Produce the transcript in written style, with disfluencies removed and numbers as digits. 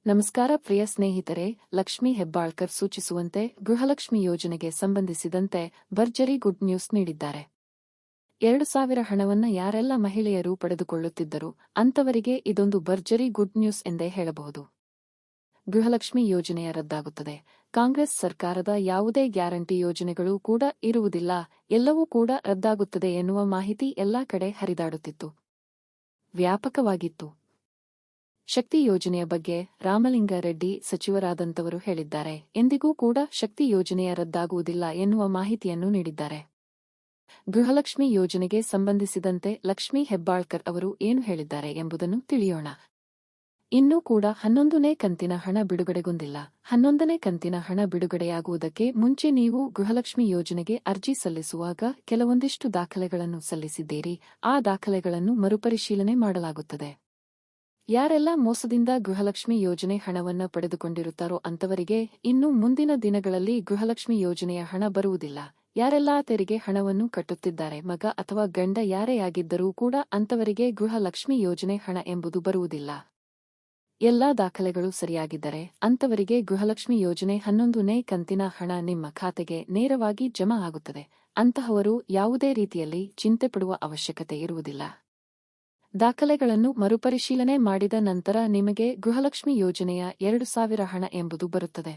ನಮಸ್ಕಾರ ಪ್ರಿಯ ಸ್ನೇಹಿತರೆ, ಲಕ್ಷ್ಮೀ ಹೆಬ್ಬಾಳ್ಕರ್ ಸೂಚಿಸುವಂತೆ ಗೃಹಲಕ್ಷ್ಮಿ ಯೋಜನೆಗೆ ಸಂಬಂಧಿಸಿದಂತೆ ಭರ್ಜರಿ ಗುಡ್ ನ್ಯೂಸ್ ನೀಡಿದ್ದಾರೆ. 2,000 ಹಣವನ್ನ ಯಾರೆಲ್ಲ ಮಹಿಳೆಯರು ಪಡೆದುಕೊಳ್ಳುತ್ತಿದ್ದರು ಅಂತವರಿಗೆ ಇದೊಂದು ಭರ್ಜರಿ ಗುಡ್ ನ್ಯೂಸ್ ಎಂದೇ ಹೇಳಬಹುದು. ಗೃಹಲಕ್ಷ್ಮಿ ಯೋಜನೆಯ ರದ್ದಾಗುತ್ತದೆ. ಕಾಂಗ್ರೆಸ್ ಸರ್ಕಾರದ ಯಾವುದೇ ಗ್ಯಾರಂಟಿ ಯೋಜನೆಗಳು ಕೂಡ ಇರುವುದಿಲ್ಲ, ಎಲ್ಲವೂ ಕೂಡ ರದ್ದಾಗುತ್ತದೆ ಎನ್ನುವ ಮಾಹಿತಿ ಎಲ್ಲಾ ಕಡೆ ಹರಿದಾಡುತ್ತಿತ್ತು, ವ್ಯಾಪಕವಾಗಿತ್ತು. ಶಕ್ತಿ ಯೋಜನೆಯ ಬಗ್ಗೆ ರಾಮಲಿಂಗಾರೆಡ್ಡಿ ಸಚಿವರಾದಂತವರು ಹೇಳಿದ್ದಾರೆ. ಎಂದಿಗೂ ಕೂಡ ಶಕ್ತಿ ಯೋಜನೆಯ ರದ್ದಾಗುವುದಿಲ್ಲ ಎನ್ನುವ ಮಾಹಿತಿಯನ್ನು ನೀಡಿದ್ದಾರೆ. ಗೃಹಲಕ್ಷ್ಮಿ ಯೋಜನೆಗೆ ಸಂಬಂಧಿಸಿದಂತೆ ಲಕ್ಷ್ಮೀ ಹೆಬ್ಬಾಳ್ಕರ್ ಅವರು ಏನು ಹೇಳಿದ್ದಾರೆ ಎಂಬುದನ್ನು ತಿಳಿಯೋಣ. ಇನ್ನೂ ಕೂಡ 11ನೇ ಕಂತಿನ ಹಣ ಬಿಡುಗಡೆಗೊಂಡಿಲ್ಲ. 11ನೇ ಕಂತಿನ ಹಣ ಬಿಡುಗಡೆಯಾಗುವುದಕ್ಕೆ ಮುಂಚೆ ನೀವು ಗೃಹಲಕ್ಷ್ಮಿ ಯೋಜನೆಗೆ ಅರ್ಜಿ ಸಲ್ಲಿಸುವಾಗ ಕೆಲವೊಂದಿಷ್ಟು ದಾಖಲೆಗಳನ್ನು ಸಲ್ಲಿಸಿದ್ದೀರಿ. ಆ ದಾಖಲೆಗಳನ್ನು ಮರುಪರಿಶೀಲನೆ ಮಾಡಲಾಗುತ್ತದೆ. ಯಾರೆಲ್ಲ ಮೋಸದಿಂದ ಗೃಹಲಕ್ಷ್ಮಿ ಯೋಜನೆ ಹಣವನ್ನ ಪಡೆದುಕೊಂಡಿರುತ್ತಾರೋ ಅಂತವರಿಗೆ ಇನ್ನು ಮುಂದಿನ ದಿನಗಳಲ್ಲಿ ಗೃಹಲಕ್ಷ್ಮಿ ಯೋಜನೆಯ ಹಣ ಬರುವುದಿಲ್ಲ. ಯಾರೆಲ್ಲ ತೆರಿಗೆ ಹಣವನ್ನು ಕಟ್ಟುತ್ತಿದ್ದಾರೆ, ಮಗ ಅಥವಾ ಗಂಡ ಯಾರೇ ಆಗಿದ್ದರೂ ಕೂಡ ಅಂತವರಿಗೆ ಗೃಹಲಕ್ಷ್ಮಿ ಯೋಜನೆ ಹಣ ಎಂಬುದು ಬರುವುದಿಲ್ಲ. ಎಲ್ಲಾ ದಾಖಲೆಗಳು ಸರಿಯಾಗಿದ್ದರೆ ಅಂತವರಿಗೆ ಗೃಹಲಕ್ಷ್ಮಿ ಯೋಜನೆ 11ನೇ ಕಂತಿನ ಹಣ ನಿಮ್ಮ ಖಾತೆಗೆ ನೇರವಾಗಿ ಜಮಾ ಆಗುತ್ತದೆ. ಅಂತಹವರು ಯಾವುದೇ ರೀತಿಯಲ್ಲಿ ಚಿಂತೆ ಪಡುವ ಅವಶ್ಯಕತೆ ಇರುವುದಿಲ್ಲ. ದಾಖಲೆಗಳನ್ನು ಮರುಪರಿಶೀಲನೆ ಮಾಡಿದ ನಂತರ ನಿಮಗೆ ಗೃಹಲಕ್ಷ್ಮಿ ಯೋಜನೆಯ 2,000 ಹಣ ಎಂಬುದು ಬರುತ್ತದೆ.